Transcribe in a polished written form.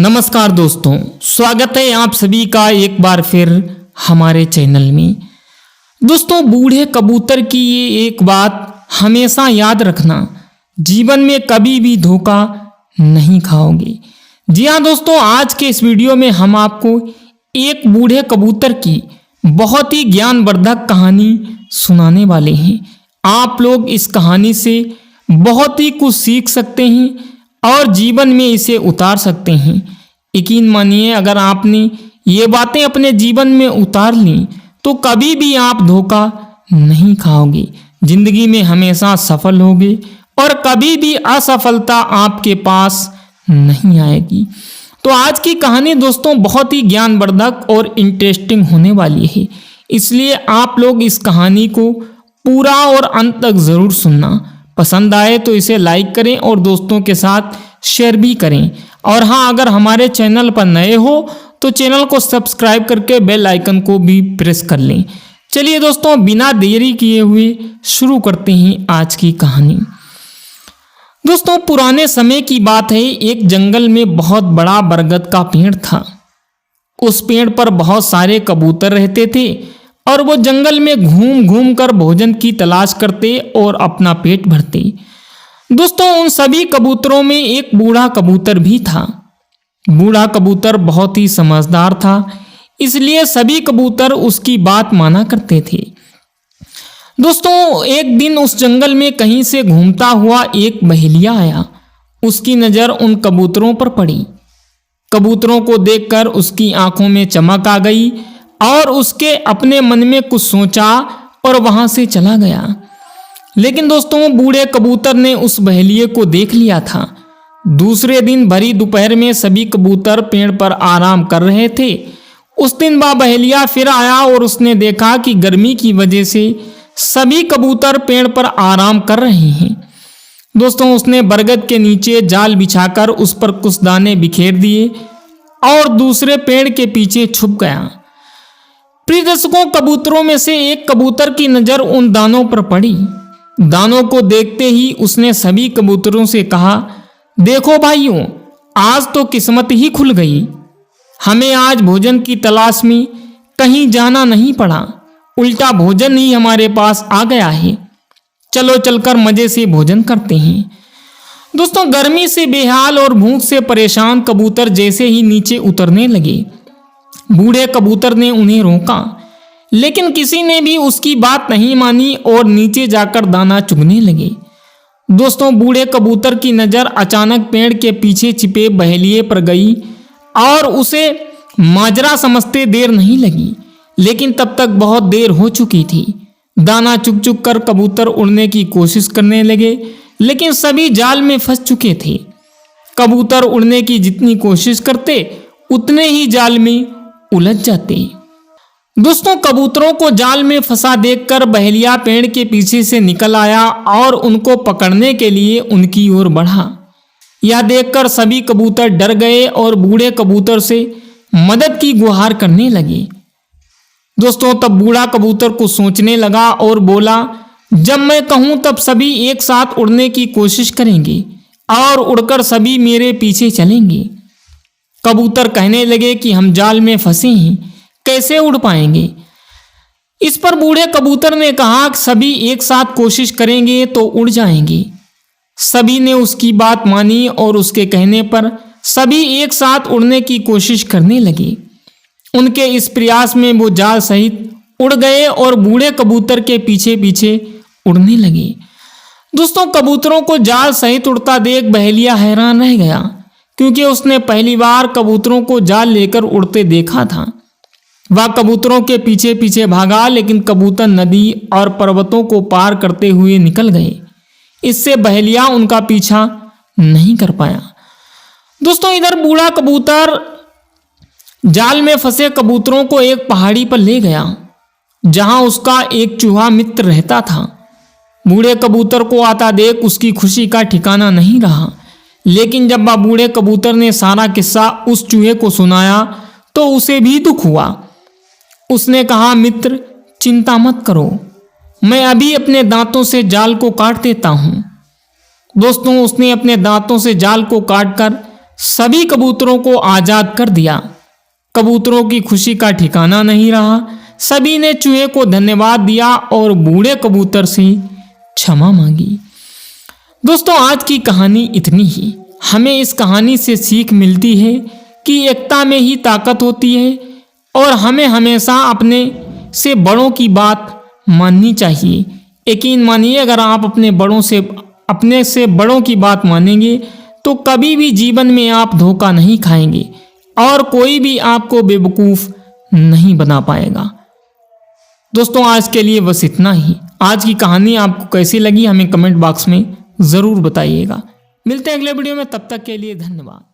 नमस्कार दोस्तों, स्वागत है आप सभी का एक बार फिर हमारे चैनल में। दोस्तों, बूढ़े कबूतर की ये एक बात हमेशा याद रखना, जीवन में कभी भी धोखा नहीं खाओगे। जी हाँ दोस्तों, आज के इस वीडियो में हम आपको एक बूढ़े कबूतर की बहुत ही ज्ञानवर्धक कहानी सुनाने वाले हैं। आप लोग इस कहानी से बहुत ही कुछ सीख सकते हैं और जीवन में इसे उतार सकते हैं। यकीन मानिए, अगर आपने ये बातें अपने जीवन में उतार ली तो कभी भी आप धोखा नहीं खाओगे, जिंदगी में हमेशा सफल होगे और कभी भी असफलता आपके पास नहीं आएगी। तो आज की कहानी दोस्तों बहुत ही ज्ञानवर्धक और इंटरेस्टिंग होने वाली है, इसलिए आप लोग इस कहानी को पूरा और अंत तक ज़रूर सुनना। पसंद आए तो इसे लाइक करें और दोस्तों के साथ शेयर भी करें। और हाँ, अगर हमारे चैनल पर नए हो तो चैनल को सब्सक्राइब करके बेल आइकन को भी प्रेस कर लें। चलिए दोस्तों, बिना देरी किए हुए शुरू करते हैं आज की कहानी। दोस्तों, पुराने समय की बात है। एक जंगल में बहुत बड़ा बरगद का पेड़ था। उस पेड़ पर बहुत सारे कबूतर रहते थे और वो जंगल में घूम घूम कर भोजन की तलाश करते और अपना पेट भरते। दोस्तों, उन सभी कबूतरों में एक बूढ़ा कबूतर भी था। बूढ़ा कबूतर बहुत ही समझदार था, इसलिए सभी कबूतर उसकी बात माना करते थे। दोस्तों, एक दिन उस जंगल में कहीं से घूमता हुआ एक बहेलिया आया। उसकी नज़र उन कबूतरों पर पड़ी। कबूतरों को देखकर उसकी आंखों में चमक आ गई और उसके अपने मन में कुछ सोचा और वहां से चला गया। लेकिन दोस्तों, बूढ़े कबूतर ने उस बहेलिये को देख लिया था। दूसरे दिन भरी दोपहर में सभी कबूतर पेड़ पर आराम कर रहे थे। उस दिन वह बहेलिया फिर आया और उसने देखा कि गर्मी की वजह से सभी कबूतर पेड़ पर आराम कर रहे हैं। दोस्तों, उसने बरगद के नीचे जाल बिछाकर उस पर कुछ दाने बिखेर दिए और दूसरे पेड़ के पीछे छुप गया। प्रिय दर्शकों, कबूतरों में से एक कबूतर की नज़र उन दानों पर पड़ी। दानों को देखते ही उसने सभी कबूतरों से कहा, देखो भाइयों, आज तो किस्मत ही खुल गई। हमें आज भोजन की तलाश में कहीं जाना नहीं पड़ा, उल्टा भोजन ही हमारे पास आ गया है। चलो चलकर मजे से भोजन करते हैं। दोस्तों, गर्मी से बेहाल और भूख से परेशान कबूतर जैसे ही नीचे उतरने लगे, बूढ़े कबूतर ने उन्हें रोका, लेकिन किसी ने भी उसकी बात नहीं मानी और नीचे जाकर दाना चुगने लगे। दोस्तों, बूढ़े कबूतर की नज़र अचानक पेड़ के पीछे छिपे बहेलिये पर गई और उसे माजरा समझते देर नहीं लगी, लेकिन तब तक बहुत देर हो चुकी थी। दाना चुग चुग कर कबूतर उड़ने की कोशिश करने लगे, लेकिन सभी जाल में फंस चुके थे। कबूतर उड़ने की जितनी कोशिश करते उतने ही जाल में उलझ जाते। दोस्तों, कबूतरों को जाल में फंसा देखकर बहेलिया पेड़ के पीछे से निकल आया और उनको पकड़ने के लिए उनकी ओर बढ़ा। यह देखकर सभी कबूतर डर गए और बूढ़े कबूतर से मदद की गुहार करने लगे। दोस्तों, तब बूढ़ा कबूतर को सोचने लगा और बोला, जब मैं कहूं तब सभी एक साथ उड़ने की कोशिश करेंगे और उड़कर सभी मेरे पीछे चलेंगे। कबूतर कहने लगे कि हम जाल में फंसे हैं, कैसे उड़ पाएंगे। इस पर बूढ़े कबूतर ने कहा कि सभी एक साथ कोशिश करेंगे तो उड़ जाएंगे। सभी ने उसकी बात मानी और उसके कहने पर सभी एक साथ उड़ने की कोशिश करने लगे। उनके इस प्रयास में वो जाल सहित उड़ गए और बूढ़े कबूतर के पीछे पीछे उड़ने लगे। दोस्तों, कबूतरों को जाल सहित उड़ता देख बहेलिया हैरान रह गया, क्योंकि उसने पहली बार कबूतरों को जाल लेकर उड़ते देखा था। वह कबूतरों के पीछे पीछे भागा, लेकिन कबूतर नदी और पर्वतों को पार करते हुए निकल गए। इससे बहेलिया उनका पीछा नहीं कर पाया। दोस्तों, इधर बूढ़ा कबूतर जाल में फंसे कबूतरों को एक पहाड़ी पर ले गया, जहां उसका एक चूहा मित्र रहता था। बूढ़े कबूतर को आता देख उसकी खुशी का ठिकाना नहीं रहा, लेकिन जब वह बूढ़े कबूतर ने सारा किस्सा उस चूहे को सुनाया तो उसे भी दुख हुआ। उसने कहा, मित्र, चिंता मत करो, मैं अभी अपने दांतों से जाल को काट देता हूँ। दोस्तों, उसने अपने दांतों से जाल को काटकर सभी कबूतरों को आज़ाद कर दिया। कबूतरों की खुशी का ठिकाना नहीं रहा। सभी ने चूहे को धन्यवाद दिया और बूढ़े कबूतर से क्षमा मांगी। दोस्तों, आज की कहानी इतनी ही। हमें इस कहानी से सीख मिलती है कि एकता में ही ताकत होती है और हमें हमेशा अपने से बड़ों की बात माननी चाहिए। यकीन मानिए, अगर आप अपने से बड़ों की बात मानेंगे तो कभी भी जीवन में आप धोखा नहीं खाएंगे और कोई भी आपको बेवकूफ़ नहीं बना पाएगा। दोस्तों, आज के लिए बस इतना ही। आज की कहानी आपको कैसी लगी हमें कमेंट बॉक्स में ज़रूर बताइएगा। मिलते हैं अगले वीडियो में, तब तक के लिए धन्यवाद।